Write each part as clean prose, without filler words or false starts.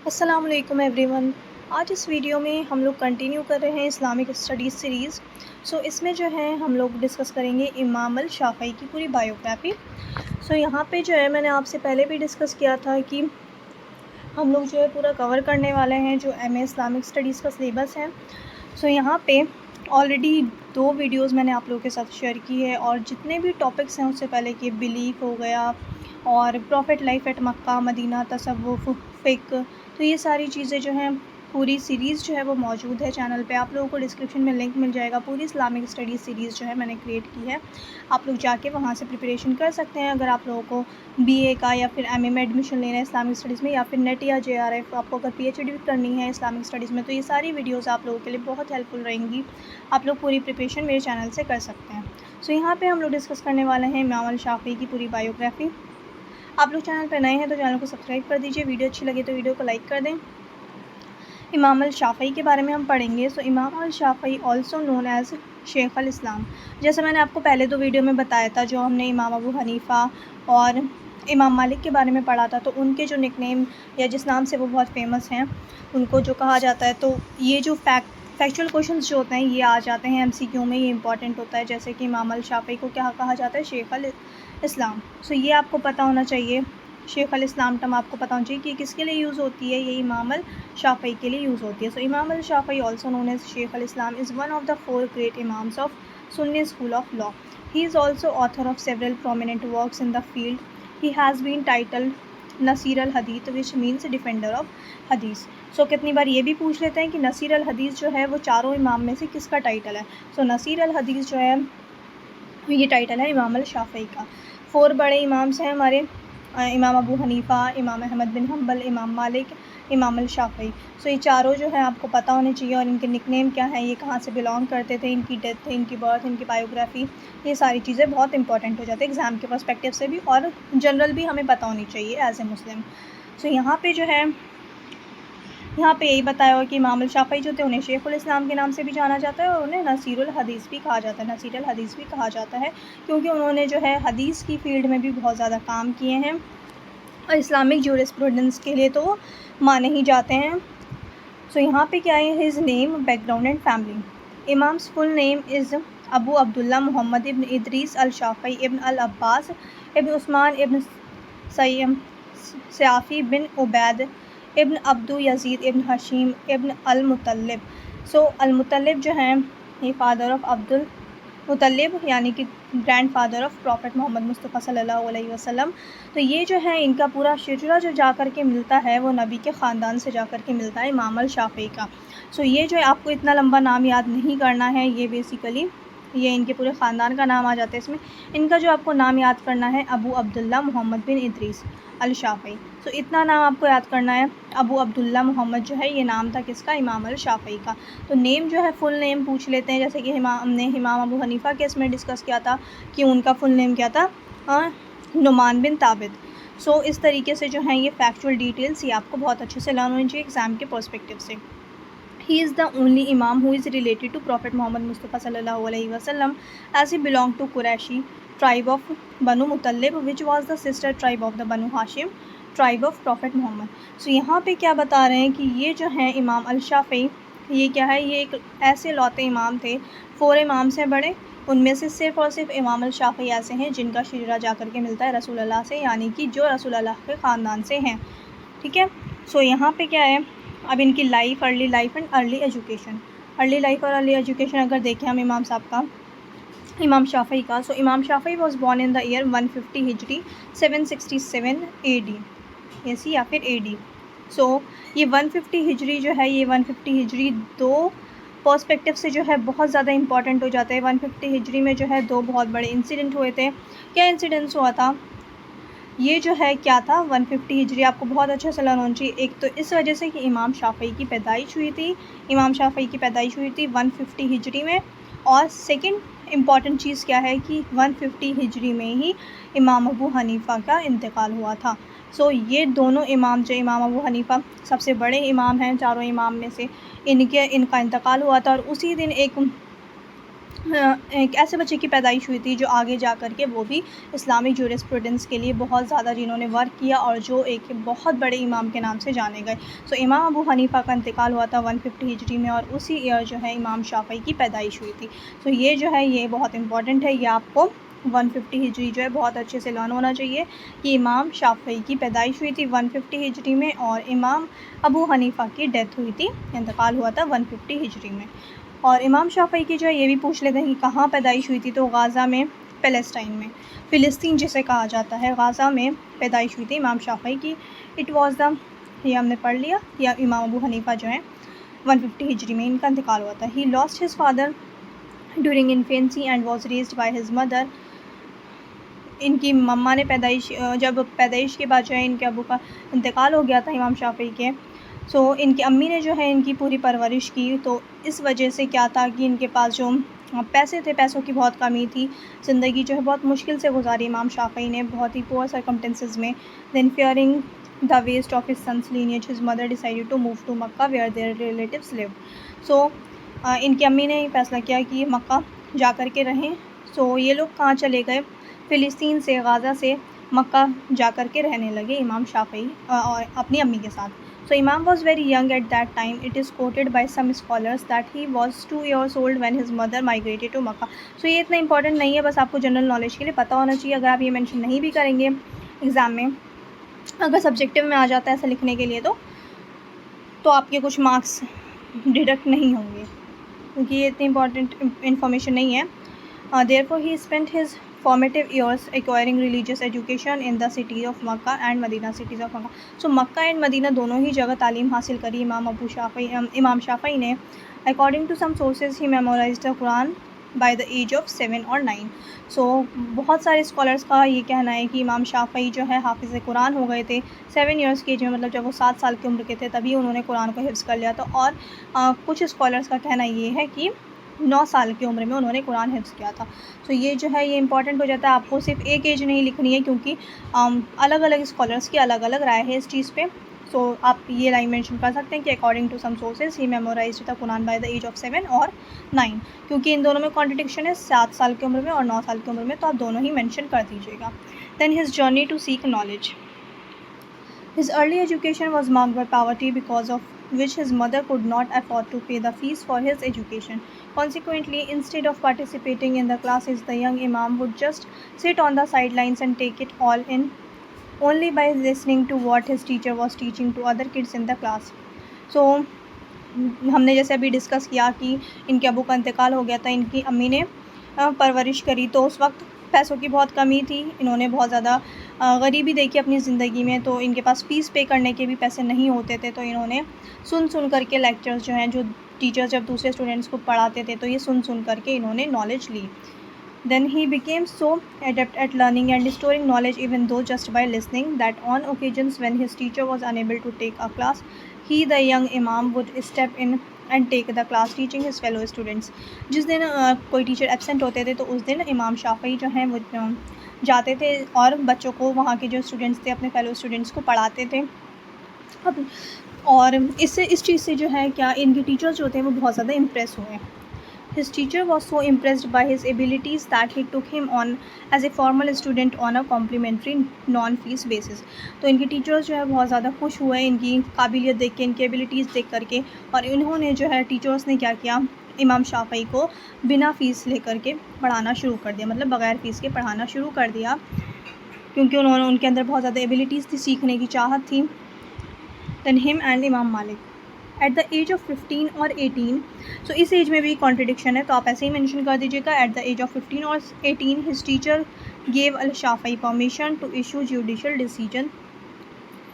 अस्सलाम वालेकुम एवरीवन। आज इस वीडियो में हम लोग कंटिन्यू कर रहे हैं इस्लामिक स्टडीज़ सीरीज़। इसमें जो है हम लोग डिस्कस करेंगे इमाम अल शाफ़ई की पूरी बायोग्राफ़ी। यहाँ पे जो है मैंने आपसे पहले भी डिस्कस किया था कि हम लोग जो है पूरा कवर करने वाले हैं जो एमए इस्लामिक स्टडीज़ का सिलेबस है। यहाँ पे ऑलरेडी 2 वीडियोज़ मैंने आप लोगों के साथ शेयर की है और जितने भी टॉपिक्स हैं उससे पहले कि बिलीफ हो गया और prophet life at Mecca, Medina, तसव्वुफ़, फ़िक़्ह, तो ये सारी चीज़ें जो हैं पूरी सीरीज़ जो है वो मौजूद है चैनल पे। आप लोगों को डिस्क्रिप्शन में लिंक मिल जाएगा। पूरी इस्लामिक स्टडीज़ सीरीज़ जो है मैंने क्रिएट की है। आप लोग जाके वहाँ से प्रिपरेशन कर सकते हैं अगर आप लोगों को बीए का या फिर एमए में एडमिशन लेना है इस्लामिक स्टडीज़ में, या फिर नेट या जेआरएफ आपको अगर पीएचडी भी करनी है इस्लामिक स्टडीज़ में, तो ये सारी वीडियोज़ आप लोगों के लिए बहुत हेल्पफुल रहेंगी। आप लोग पूरी प्रिपरेशन मेरे चैनल से कर सकते हैं। यहाँ पे हम लोग डिस्कस करने वाले हैं इमाम अल शाफ़ई की पूरी बायोग्राफ़ी। आप लोग चैनल पर नए हैं तो चैनल को सब्सक्राइब कर दीजिए। वीडियो अच्छी लगे तो वीडियो को लाइक कर दें। इमाम अल शाफ़ई के बारे में हम पढ़ेंगे। इमाम al Shafi'i also known as Sheikh al इस्लाम। जैसे मैंने आपको पहले 2 वीडियो में बताया था, जो हमने इमाम अबू हनीफ़ा और इमाम मालिक के बारे में पढ़ा था, तो उनके जो निकनेम या जिस नाम से वो बहुत फ़ेमस हैं उनको जो कहा जाता है, तो ये जो फैक्चुअल क्वेश्चंस जो होते हैं ये आ जाते हैं एमसीक्यू में, ये इंपॉर्टेंट होता है। जैसे कि इमाम अल शाफ़ई को क्या कहा जाता है, शेख अल इस्लाम। ये आपको पता होना चाहिए। शेख अल इस्लाम टर्म आपको पता होना चाहिए कि किसके लिए यूज़ होती है, ये इमाम अल शाफ़ई के लिए यूज़ होती है। Imam al Shafi'i also known as Sheikh al Islam is one of the 4 great imams of Sunni school of law. He is also author of several prominent works in the field. He has been titled Nasir al Hadith, which means defender of Hadith. कितनी बार ये भी पूछ लेते हैं कि नसीर अल हदीस जो है वो चारों इमाम में से किसका टाइटल है। नसीर अल हदीस जो है ये टाइटल है इमाम अल शाफ़ई का। 4 बड़े इमाम्स हैं हमारे, इमाम अबू हनीफ़ा, इमाम अहमद बिन हम्बल, इमाम मालिक, इमाम अल शाफ़ई। ये चारों जो हैं आपको पता होने चाहिए, और इनके निकनेम क्या हैं, ये कहाँ से बिलोंग करते थे, इनकी डेथ, इनकी बर्थ, इनकी बायोग्राफ़ी, ये सारी चीज़ें बहुत इंपॉर्टेंट हो जाती है एग्ज़ाम के पर्सपेक्टिव से भी, और जनरल भी हमें पता होनी चाहिए एज़ ए मुस्लिम। यहाँ पे जो है यहाँ पे यही बताया हुआ कि इमाम अल शाफ़ई जो थे उन्हें शेखुल इस्लाम के नाम से भी जाना जाता है, और उन्हें नसीरुल हदीस भी कहा जाता है। नसीरुल हदीस भी कहा जाता है क्योंकि उन्होंने जो है हदीस की फ़ील्ड में भी बहुत ज़्यादा काम किए हैं, और इस्लामिक ज्यूरिस्प्रूडेंस के लिए तो वो माने ही जाते हैं। यहाँ पे क्या है, his name, background and family. Imam's full name is Abu Abdullah Muhammad ibn Idris al Shafi'i ibn al Abbas ibn Usman ibn Sayyam Sayafi bin Ubaid ibn Abdu Yazid ibn Hashim ibn al Muttalib. Al Muttalib जो हैं ये father of Abdul Muttalib, यानी कि grandfather of Prophet Muhammad Mustafa सल्लल्लाहु अलैहि वसल्लम। ये जो है इनका पूरा शिजरा जो जा कर के मिलता है वो नबी के ख़ानदान से जा कर के मिलता है, इमाम अल शाफ़ई का। ये जो है आपको इतना लंबा नाम याद नहीं करना है, ये बेसिकली ये इनके पूरे ख़ानदान का नाम आ जाता है इसमें। इनका जो आपको नाम याद करना है, अबू अब्दुल्ला मोहम्मद बिन इदरीस अल शाफ़ई। इतना नाम आपको याद करना है। अबू अब्दुल्ला मोहम्मद जो है ये नाम था किसका, इमाम अल शाफ़ई का। नेम जो है फुल नेम पूछ लेते हैं, जैसे कि हमने इमाम अबू हनीफ़ा केस में डिस्कस किया था कि उनका फुल नेम क्या था, नुमान बिन ताबिद। इस तरीके से जो है ये फैक्चुअल डिटेल्स ये आपको बहुत अच्छे से लर्न होनी चाहिए एग्ज़ाम के पर्सपेक्टिव से। He is the only Imam who is related to Prophet Muhammad Mustafa sallallahu alaihi wasallam, as he belonged to Quraishi tribe of Banu Muttalib, which was the sister tribe of the Banu Hashim tribe of Prophet Muhammad. यहाँ पे क्या बता रहे हैं कि ये जो हैं इमाम अल शाफ़ई, ये क्या है, ये एक ऐसे लौते इमाम थे, 4 इमाम से बड़े, उनमें से सिर्फ़ और सिर्फ इमाम अल शाफ़ई ऐसे हैं जिनका शिजरा जा कर के मिलता है रसूल अल्लाह से, यानी कि जो रसूल अल्लाह के ख़ानदान से हैं। ठीक है। यहाँ पे क्या है, अब इनकी life, early life and early education. Early life और अर्ली एजुकेशन अगर देखें हम इमाम साहब का, इमाम शाफ़ई का, Imam Shafi'i was born in the year 150 Hijri 767 AD, ऐसी या फिर AD। ये 150 हिजरी जो है, ये 150 हिजरी 2 पर्सपेक्टिव से जो है बहुत ज़्यादा इंपॉर्टेंट हो जाता है। 150 हिजरी में जो है 2 बहुत बड़े इंसिडेंट हुए थे। क्या इंसिडेंट्स हुआ था, ये जो है क्या था, 150 हिजरी आपको बहुत अच्छे से लर्न होना चाहिए। एक तो इस वजह से कि इमाम शाफ़ई की पैदाइश हुई थी, इमाम शाफ़ई की पैदाइश हुई थी 150 हिजरी में, और सेकंड इम्पॉर्टेंट चीज़ क्या है कि 150 हिजरी में ही इमाम अबू हनीफ़ा का इंतकाल हुआ था। ये दोनों इमाम, जो इमाम अबू हनीफ़ा सबसे बड़े इमाम हैं चारों इमाम में से, इनका इंतकाल हुआ था, और उसी दिन एक एक ऐसे बच्चे की पैदाइश हुई थी जो आगे जा कर के वो भी इस्लामिक जूरिस्प्रूडेंस के लिए बहुत ज़्यादा जिन्होंने वर्क किया और जो एक बहुत बड़े इमाम के नाम से जाने गए। सो इमाम अबू हनीफ़ा का इंतकाल हुआ था 150 हिजरी में और उसी ईयर जो है इमाम शाफ़ई की पैदाइश हुई थी। सो ये जो है ये बहुत इंपॉर्टेंट है, ये आपको 150 हिजरी जो है बहुत अच्छे से लर्न होना चाहिए कि इमाम शाफ़ई की पैदाइश हुई थी 150 हिजरी में और इमाम अबू हनीफ़ा की डेथ हुई थी, इंतकाल हुआ था 150 हिजरी में। और इमाम शाफ़ई की जो है ये भी पूछ लेते हैं कि कहाँ पैदाइश हुई थी, तो गाज़ा में, फ़लस्तीन में, फ़िलिस्तीन जिसे कहा जाता है, गाज़ा में पैदाइश हुई थी इमाम शाफ़ई की। इट वाज़ द, ये हमने पढ़ लिया, या इमाम अबू हनीफ़ा जो है 150 हिजरी में इनका इंतकाल हुआ था। He lost his father during infancy and was raised by his mother. इनकी मम्मा ने जब पैदाइश के बाद जो है इनके अबू का इंतकाल हो गया था इमाम शाफ़ई के, सो इनकी अम्मी ने जो है इनकी पूरी परवरिश की। तो इस वजह से क्या था कि इनके पास जो पैसे थे, पैसों की बहुत कमी थी, ज़िंदगी जो है बहुत मुश्किल से गुजारी इमाम शाफ़ई ने, बहुत ही पुअर सर्कमस्टेंसेस में। Then fearing the waste of his son's lineage his mother decided to move to Mecca where their relatives live. So इनकी अम्मी ने फैसला किया कि मक्का जा कर के रहें। सो ये लोग कहाँ चले गए, फ़िलिस्तीन से, गाज़ा से मक्का जा कर के रहने लगे इमाम शाफ़ई और अपनी अम्मी के साथ। So Imam was very young at that time. It is quoted by some scholars that he was 2 years old when his mother migrated to Makkah. So ये इतना इंपॉर्टेंट नहीं है, बस आपको जनरल नॉलेज के लिए पता होना चाहिए। अगर आप ये मेंशन नहीं भी करेंगे एग्ज़ाम में, अगर सब्जेक्टिव में आ जाता है ऐसा लिखने के लिए, तो आपके कुछ मार्क्स डिडक्ट नहीं होंगे, क्योंकि ये इतनी इंपॉर्टेंट इन्फॉर्मेशन नहीं है। Therefore he spent his formative years acquiring religious education in the city of Makkah and Medina, cities of Makkah. So Makkah and Medina दोनों ही जगह तालीम हासिल करी इमाम शाफ़ई ने। According to some sources he memorized the Quran by the age of 7 or 9. So बहुत सारे स्कॉलर्स का ये कहना है कि इमाम शाफ़ई जो है हाफिज़ कुरान हो गए थे 7 ईयर्स की एज में, मतलब जब वो 7 साल की उम्र के थे तभी उन्होंने कुरान को हिफ्ज़ कर लिया था। और कुछ स्कॉलर्स का कहना ये है कि 9 साल की उम्र में उन्होंने कुरान हिफ्ज़ किया था। तो ये जो है ये इंपॉर्टेंट हो जाता है, आपको सिर्फ एक एज नहीं लिखनी है, क्योंकि अलग अलग स्कॉलर्स की अलग अलग राय है इस चीज़ पे। सो आप ये लाइन मेंशन कर सकते हैं कि according to some sources he memorized the Quran by the age of 7 और 9, क्योंकि इन दोनों में कॉन्ट्रडिक्शन है, 7 साल की उम्र में और 9 साल की उम्र में, तो आप दोनों ही मेंशन कर दीजिएगा। Then his journey to seek knowledge. His early education was marked by poverty, because of which his mother could not afford to pay the fees for his education. Consequently, instead of participating in the classes, the young Imam would just sit on the sidelines and take it all in, only by listening to what his teacher was teaching to other kids in the class. So हमने जैसे अभी discuss किया कि इनके अबू का इंतकाल हो गया था, इनकी अम्मी ने परवरिश करी, तो उस वक्त पैसों की बहुत कमी थी, इन्होंने बहुत ज़्यादा गरीबी देखी अपनी ज़िंदगी में, तो इनके पास फ़ीस पे करने के भी पैसे नहीं होते थे। तो इन्होंने सुन करके लेक्चर्स जो हैं, जो टीचर्स जब दूसरे स्टूडेंट्स को पढ़ाते थे, तो ये सुन करके इन्होंने नॉलेज ली। Then he became so adept at learning and storing knowledge, even though just by listening, that on occasions when his teacher was unable to take a class, he, the young Imam, would step in and take the class, teaching his fellow students. जिस दिन कोई teacher absent होते थे, तो उस दिन इमाम शाफ़ई जो हैं वो जाते थे और बच्चों को, वहाँ के जो स्टूडेंट्स थे, अपने फेलो स्टूडेंट्स को पढ़ाते थे। अब और इस चीज़ से जो है क्या, इनके टीचर्स जो थे वो बहुत ज़्यादा इम्प्रेस हुए। His teacher was so impressed by his abilities that he took him on as a formal student on a complimentary non-fees basis. तो इनके टीचर्स जो है बहुत ज़्यादा खुश हुए इनकी काबिलियत देख के, इनकी एबिलिटीज़ देख करके, और इन्होंने जो है टीचर्स ने क्या किया, इमाम शाफ़ई को बिना फ़ीस लेकर के पढ़ाना शुरू कर दिया, मतलब बग़ैर फ़ीस के पढ़ाना शुरू कर दिया, क्योंकि उनके अंदर बहुत ज़्यादा एबिलिटीज़ थी, सीखने की चाहत थी। Then him and इमाम मालिक एट द एज ऑफ 15 और 18, सो इस एज में भी कॉन्ट्रडिक्शन है, तो आप ऐसे ही मेंशन कर दीजिएगा। एट द एज ऑफ 15 और 18 his teacher gave al Shafi'i permission to issue judicial decision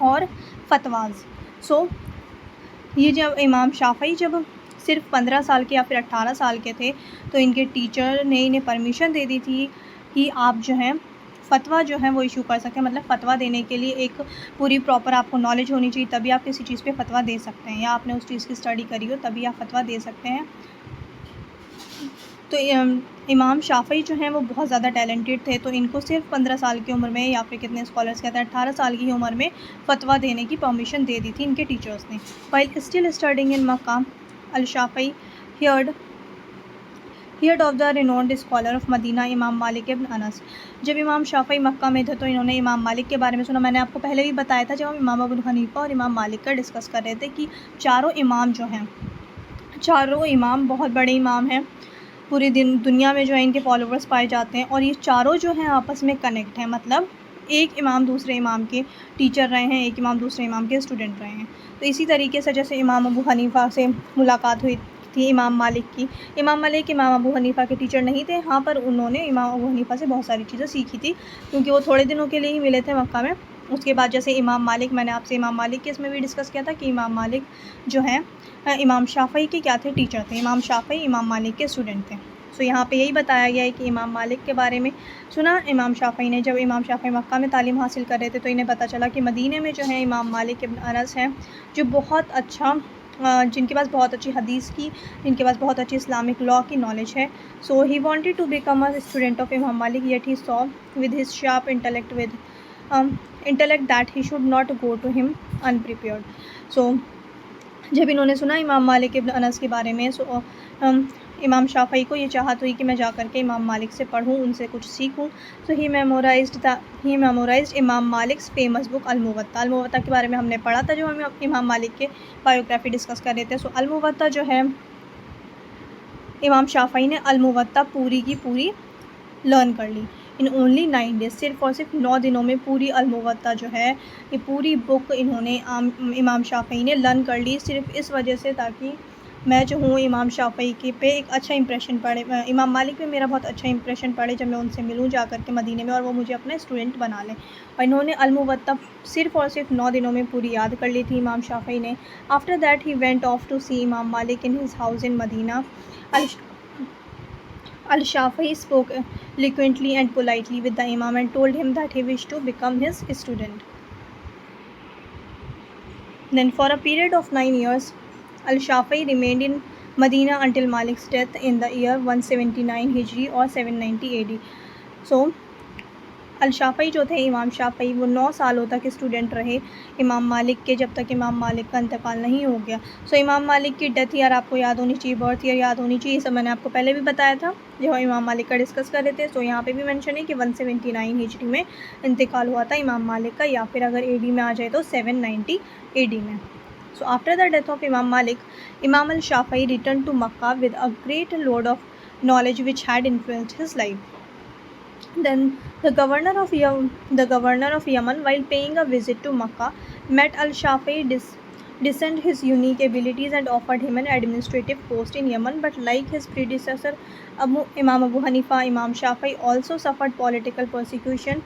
और फतवाज। सो ये जब इमाम शाफ़ई जब सिर्फ 15 साल के या फिर 18 साल के थे, तो इनके टीचर ने इन्हें परमिशन दे दी थी कि आप जो हैं फ़तवा जो है वो इशू कर सकते हैं। मतलब फ़तवा देने के लिए एक पूरी प्रॉपर आपको नॉलेज होनी चाहिए, तभी आप किसी चीज़ पे फ़तवा दे सकते हैं, या आपने उस चीज़ की स्टडी करी हो तभी आप फ़तवा दे सकते हैं। तो इमाम शाफ़ई जो हैं वो बहुत ज़्यादा टैलेंटेड थे, तो इनको सिर्फ 15 साल की उम्र में, या फिर कितने स्कॉलर्स कहते हैं 18 साल की उम्र में फ़तवा देने की परमिशन दे दी थी इनके टीचर्स ने। While still studying in Mecca, al Shafi'i heard Heard of the renowned scholar of Medina Imam Malik इब्न अनस। जब इमाम शाफ़ई मक्का में थे तो इन्होंने इमाम मालिक के बारे में सुना। मैंने आपको पहले भी बताया था जब हम इमाम अबू हनीफ़ा और इमाम मालिक का डिस्कस कर रहे थे कि चारों इमाम जो हैं, चारों इमाम बहुत बड़े इमाम हैं, पूरी दुनिया में जो है इनके फॉलोवर्स पाए जाते हैं और ये चारों जो हैं आपस में कनेक्ट हैं, मतलब एक इमाम दूसरे इमाम के टीचर रहे हैं, एक इमाम दूसरे इमाम के स्टूडेंट रहे हैं। तो इसी तरीके से जैसे इमाम अबू हनीफ़ा से मुलाकात हुई थी इमाम मालिक की। इमाम मालिक इमाम अबू हनीफ़ा के टीचर नहीं थे, हाँ, पर उन्होंने इमाम अबू हनीफ़ा से बहुत सारी चीज़ें सीखी थी क्योंकि वो थोड़े दिनों के लिए ही मिले थे मक्का में। उसके बाद जैसे इमाम मालिक, मैंने आपसे इमाम मालिक के इसमें भी डिस्कस किया था कि इमाम मालिक जो हैं इमाम शाफ़ई के क्या थे, टीचर थे। इमाम शाफ़ई इमाम मालिक के स्टूडेंट थे। सो यहाँ पे यही बताया गया है कि इमाम मालिक के बारे में सुना इमाम शाफ़ई ने। जब इमाम शाफ़ई मक्का में तालीम हासिल कर रहे थे तो इन्हें पता चला कि मदीने में जो है इमाम मालिक इब्न अनस हैं, जो बहुत अच्छा जिनके पास बहुत अच्छी हदीस की, जिनके पास बहुत अच्छी इस्लामिक लॉ की नॉलेज है। So he wanted to become a student of Imam Malik, yet he saw with his sharp intellect that he should not go to him unprepared. सो जब इन्होंने सुना इमाम मालिक इब्न अनस के बारे में, सो इमाम शाफ़ई को ये चाहत हुई कि मैं जा कर के इमाम मालिक से पढ़ूँ, उनसे कुछ सीखूँ। सो ही मेमोराइज्ड इमाम मालिक्स फेमस बुक अल-मुवत्ता। अल-मुवत्ता के बारे में हमने पढ़ा था जब हम इमाम मालिक के बायोग्राफी डिस्कस कर रहे थे। सो अल-मुवत्ता जो है इमाम शाफ़ई ने अल-मुवत्ता पूरी की पूरी लर्न कर ली इन ओनली 9 डेज़। सिर्फ़ और सिर्फ 9 दिनों में पूरी अल-मुवत्ता जो है, ये पूरी बुक इन्होंने इमाम शाफ़ई ने लर्न कर ली, सिर्फ़ इस वजह से ताकि मैं जो हूँ इमाम शाफ़ई के पे एक अच्छा इंप्रेशन पड़े, इमाम मालिक पे मेरा बहुत अच्छा इंप्रेशन पड़े जब मैं उनसे मिलूँ जा कर के मदीने में और वो मुझे अपना स्टूडेंट बना लें। और इन्होंने अल-मुवत्ता सिर्फ़ और सिर्फ 9 दिनों में पूरी याद कर ली थी इमाम शाफ़ई ने। After that he went off to see Imam Malik in his house in Medina. Al-Shafi'i spoke eloquently and politely with the Imam and told him that he wished to become his student. Then for a period of 9 years, Al-Shafi'i remained in Medina until Malik's death in the year 179 Hijri or 790 AD. So, अल-शाफ़ई जो थे इमाम शाफ़ई, वो 9 सालों तक student रहे इमाम मालिक के, जब तक इमाम मालिक का इंतकाल नहीं हो गया। सो इमाम मालिक की डेथ ईयर आपको याद होनी चाहिए, बर्थ ईयर याद होनी चाहिए। सब मैंने आपको पहले भी बताया था जब हम इमाम मालिक का डिस्कस कर रहे थे। सो यहाँ पे भी मेंशन है कि 179 हिजरी में इंतकाल हुआ था इमाम मालिक का, या फिर अगर एडी में आ जाए तो 790 एडी में। So after the death of Imam Malik, Imam al Shafi'i return to Mecca with a great load of knowledge which had influenced his life. Then the governor of Yemen, while paying a visit to Makkah, met al-Shafi'i, discerned his unique abilities and offered him an administrative post in Yemen. But like his predecessor Imam Abu Hanifa, Imam Shafi'i also suffered political persecution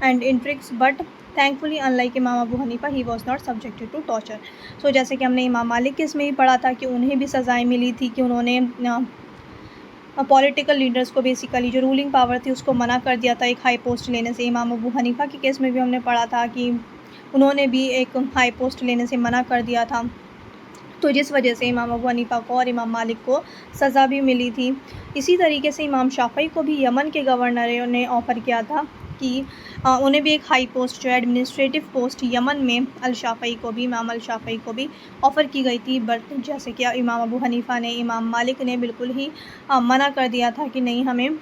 and intrigues, but thankfully unlike Imam Abu Hanifa, he was not subjected to torture. So जैसे कि हमने इमाम मालिक के इसमें ही पढ़ा था कि उन्हें भी सज़ाएँ मिली थी कि उन्होंने पॉलिटिकल लीडर्स को, बेसिकली जो रूलिंग पावर थी, उसको मना कर दिया था एक हाई पोस्ट लेने से। इमाम अबू हनीफ़ा के केस में भी हमने पढ़ा था कि उन्होंने भी एक हाई पोस्ट लेने से मना कर दिया था, तो जिस वजह से इमाम अबू हनीफ़ा को और इमाम मालिक को सज़ा भी मिली थी। इसी तरीके से इमाम शाफ़ई को भी यमन के गवर्नर ने ऑफ़र किया था कि उन्हें भी एक हाई पोस्ट जो है एडमिनिस्ट्रेटिव पोस्ट यमन में अल-शाफ़ई को भी, इमाम अल-शाफ़ई को भी ऑफ़र की गई थी। बट जैसे कि इमाम अबू हनीफ़ा ने, इमाम मालिक ने बिल्कुल ही मना कर दिया था कि नहीं, हमें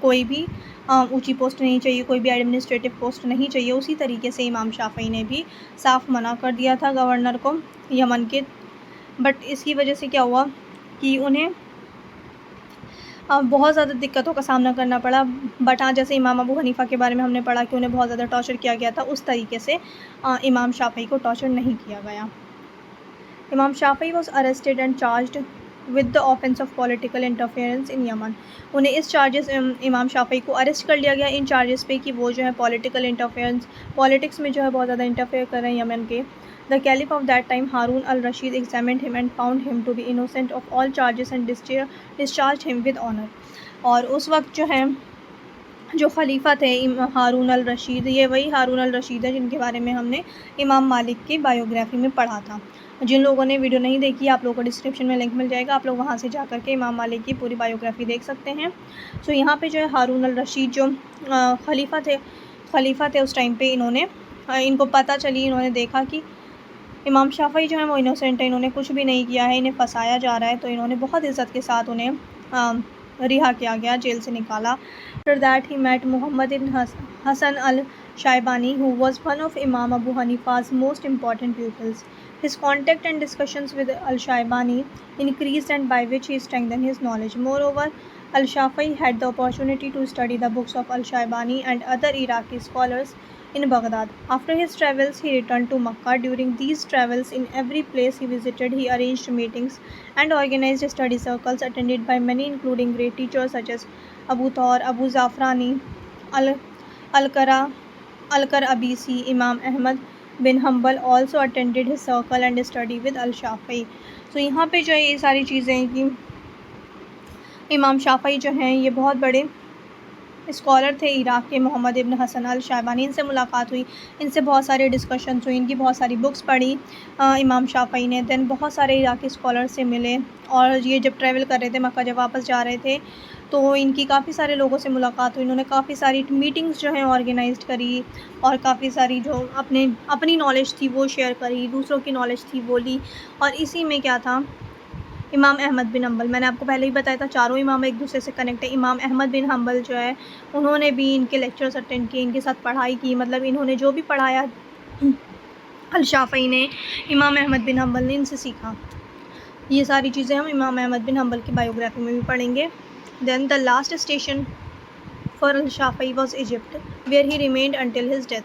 कोई भी ऊंची पोस्ट नहीं चाहिए, कोई भी एडमिनिस्ट्रेटिव पोस्ट नहीं चाहिए। उसी तरीके से इमाम शाफ़ई ने भी साफ़ मना कर दिया था गवर्नर को यमन के। बट इसकी वजह से क्या हुआ कि उन्हें बहुत ज़्यादा दिक्कतों का सामना करना पड़ा। बट हाँ, जैसे इमाम अबू हनीफ़ा के बारे में हमने पढ़ा कि उन्हें बहुत ज़्यादा टॉर्चर किया गया था, उस तरीके से इमाम शाफ़ई को टॉर्चर नहीं किया गया। Imam Shafi'i was arrested and charged with the offence of political interference in Yemen. उन्हें इस चार्जेस, इमाम शाफ़ई को अरेस्ट कर लिया गया इन चार्जेस पे कि वो जो है पॉलिटिकल इंटरफेरेंस, पॉलिटिक्स में जो है बहुत ज़्यादा इंटरफेयर कर रहे हैं यमन के। The Caliph of that time, Harun al-Rashid, examined him and found him to be innocent of all charges and discharged him with honor. और उस वक्त जो है जो खलीफा थे हारून अल रशीद, ये वही हारून अल रशीद है जिनके बारे में हमने इमाम मालिक की बायोग्राफी में पढ़ा था। जिन लोगों ने वीडियो नहीं देखी, आप लोगों को डिस्क्रिप्शन में लिंक मिल जाएगा, आप लोग वहाँ से जा कर के इमाम मालिक की पूरी बायोग्राफी देख सकते हैं। सो यहाँ पे जो है हारून अल रशीद जो खलीफा थे उस टाइम पे, इनको पता चली, इन्होंने देखा कि इमाम शाफ़ई जो है वो इनोसेंट है, इन्होंने कुछ भी नहीं किया है, इन्हें फंसाया जा रहा है। तो इन्होंने बहुत इज़्ज़त के साथ उन्हें रिहा किया गया, जेल से निकाला। After that he met Muhammad ibn Hasan al Shaibani, who was one of Imam Abu Hanifa's most important pupils. His contact and discussions with al-Shaibani increased, and by which he strengthened his knowledge. Moreover, al-Shafi'i had the opportunity to study the books of al-Shaibani and other Iraqi scholars in Baghdad. After his travels, he returned to Makkah. During these travels, in every place he visited, he arranged meetings and organized study circles attended by many, including great teachers such as Abu Thawr, Abu Zafrani, Al-Karabisi. Imam Ahmad bin Hanbal also attended his circle and studied with al-Shafi'i. So यहाँ पे जो है ये सारी चीज़ें हैं कि इमाम शाफ़ई जो हैं ये बहुत बड़े स्कॉलर थे इराक़ के, मोहम्मद इब्न हसन अल शाइबानी, इनसे मुलाकात हुई, इनसे बहुत सारे डिस्कशंस हुई, इनकी बहुत सारी बुक्स पढ़ी इमाम शाफ़ई ने। दैन बहुत सारे इराक़ी स्कॉलर से मिले, और ये जब ट्रैवल कर रहे थे मक्का, जब वापस जा रहे थे तो इनकी काफ़ी सारे लोगों से मुलाकात हुई। इन्होंने काफ़ी सारी मीटिंग्स जो हैं ऑर्गेनाइज़ करी, और काफ़ी सारी जो अपनी नॉलेज थी वो शेयर करी, दूसरों की नॉलेज थी वो ली। और इसी में क्या था, इमाम अहमद बिन हंबल, मैंने आपको पहले ही बताया था चारों इमाम एक दूसरे से कनेक्ट है। इमाम अहमद बिन हंबल जो है उन्होंने भी इनके लेक्चर्स अटेंड किए, इनके साथ पढ़ाई की, मतलब इन्होंने जो भी पढ़ाया अल-शाफ़ई ने, इमाम अहमद बिन हंबल ने इनसे सीखा। ये सारी चीज़ें हम इमाम अहमद बिन हंबल की बायोग्राफी में भी पढ़ेंगे। Then the last station for al Shafi'i was Egypt, where he remained until his death.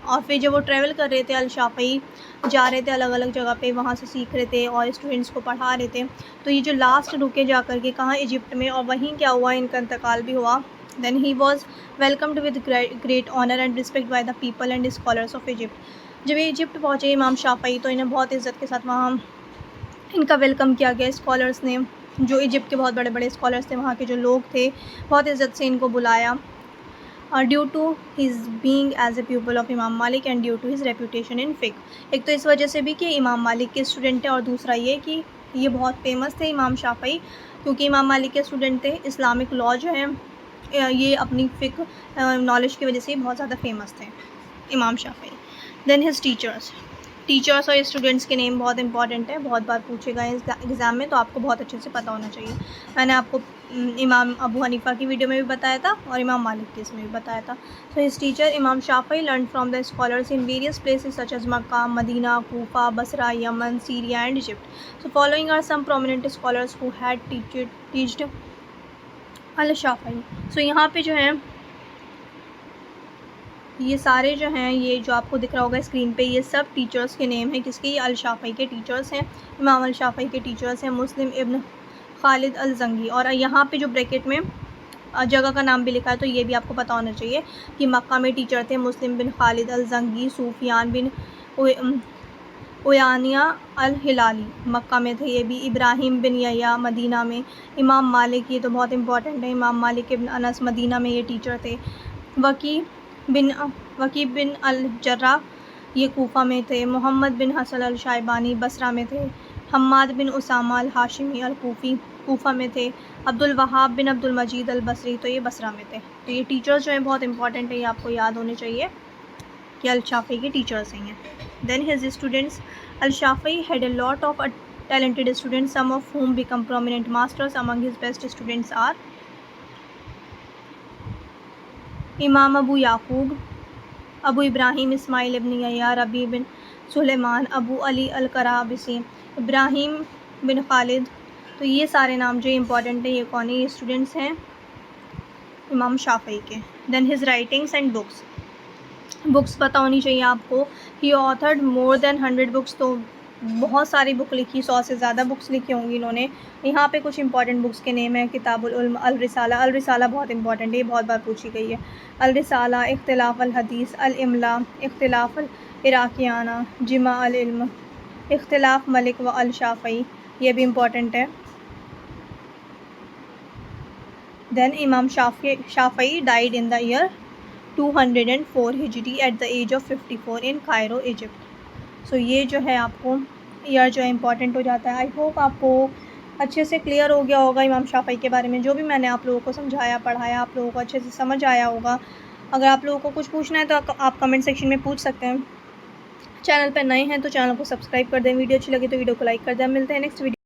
और फिर जब वो ट्रैवल कर रहे थे, अल-शाफ़ई जा रहे थे अलग अलग जगह पे, वहाँ से सीख रहे थे और स्टूडेंट्स को पढ़ा रहे थे। तो ये जो लास्ट रुके जा कर के कहाँ, इजिप्ट में, और वहीं क्या हुआ, इनका इंतकाल भी हुआ। Then he was welcomed with great honour and respect by the people and scholars of Egypt. जब ये इजिप्ट पहुँचे इमाम शाफ़ई, तो इन्हें बहुत इज़्ज़त के साथ वहाँ इनका वेलकम किया गया। स्कॉलर्स ने, जो इजिप्ट के बहुत बड़े बड़े स्कॉलर्स थे, वहाँ के जो लोग थे, बहुत इज़्ज़त से इनको बुलाया। Due to his being as a pupil of Imam Malik and due to his reputation in fiqh. एक तो इस वजह से भी कि इमाम मालिक के स्टूडेंट हैं, और दूसरा ये कि ये बहुत फेमस थे इमाम शाफ़ई, क्योंकि इमाम मालिक के स्टूडेंट थे। इस्लामिक लॉ जो है ये अपनी फ़िक़्ह नॉलेज की वजह से बहुत ज़्यादा फेमस थे इमाम शाफ़ई। देन हिज टीचर्स और स्टूडेंट्स के नेम बहुत इंपॉर्टेंट है, बहुत बार पूछेगा एग्ज़ाम में, तो आपको बहुत अच्छे से पता होना चाहिए। मैंने आपको इमाम अबू हनीफ़ा की वीडियो में भी बताया था, और इमाम मालिक की इसमें भी बताया था। सो his teacher Imam Shafi'i learn from the scholars in various places such as Mecca, Medina, Kufa, Basra, Yemen, Syria and Egypt. So following are some prominent scholars who had teached al Shafi'i. So यहाँ पे जो है ये सारे जो हैं, ये जो आपको दिख रहा होगा स्क्रीन पे, ये सब टीचर्स के नेम हैं। किसके? ये अल-शाफ़ई के टीचर्स हैं, इमाम अल-शाफ़ई के टीचर्स हैं, मुस्लिम इब्न खालिद अल-ज़ंगी। और यहाँ पे जो ब्रैकेट में जगह का नाम भी लिखा है, तो ये भी आपको पता होना चाहिए कि मक्का में टीचर थे मुस्लिम बिन खालिद अल-ज़ंगी, सूफियान बिन उयानिया अल-हिलाली मक्का में थे, ये भी। इब्राहिम बिन यहया मदीना में। इमाम मालिक, ये तो बहुत इंपॉर्टेंट है, इमाम मालिक इब्न अनस मदीना में ये टीचर थे। वकी बिन अल-जर्राह ये कूफ़ा में थे। मोहम्मद बिन हसन अल शाइबानी बसरा में थे। हम्माद बिन उसामा अल हाशिमी अल कूफ़ी कूफ़ा में थे। अब्दुल वहाब बिन अब्दुल मजीद अल बसरी, तो ये बसरा में थे। तो ये टीचर्स जो हैं बहुत इंपॉर्टेंट है, ये आपको याद होने चाहिए कि अल-शाफ़ई के टीचर्स हैं। Then his students, al Shafi'i had a lot of talented students, some of whom become prominent masters. Among his best students are इमाम अबू याकूब, अबू इब्राहिम इस्माइल इब्न यहया, रबी बिन सुलेमान, अबू अली अल-कराबिसी, इब्राहिम बिन खालिद। तो ये सारे नाम जो इंपॉर्टेंट है, ये कौन है? ये स्टूडेंट्स हैं इमाम शाफ़ई के। Then his writings and books पता होनी चाहिए आपको। He authored more than 100 books, तो बहुत सारी बुक लिखी, 100 से ज़्यादा बुक्स लिखी होंगी इन्होंने। यहाँ पे कुछ इंपॉर्टेंट बुक्स के नेम है। किताबुल उल्म, अल रिसाला, अल रिसाला बहुत इंपॉर्टेंट है, ये बहुत बार पूछी गई है। अल रिसाला, इख्तिलाफ अल हदीस, अल इमला, इख्तिलाफ अल इराकियाना, जिमा अल इल्म, इख्तिलाफ मलिक व अल शाफ़ई, ये भी इंपॉर्टेंट है। Then Imam Shafi'i died in the year 204 Hijri at the age of 54 in Cairo Egypt. So ये जो है आपको ईयर जो है इंपॉर्टेंट हो जाता है। आई होप आपको अच्छे से क्लियर हो गया होगा इमाम शाफ़ई के बारे में। जो भी मैंने आप लोगों को समझाया पढ़ाया, आप लोगों को अच्छे से समझ आया होगा। अगर आप लोगों को कुछ पूछना है तो आप कमेंट सेक्शन में पूछ सकते हैं। चैनल पर नए हैं तो चैनल को सब्सक्राइब कर दें, वीडियो अच्छी लगी तो वीडियो को लाइक कर दें। मिलते हैं नेक्स्ट वीडियो।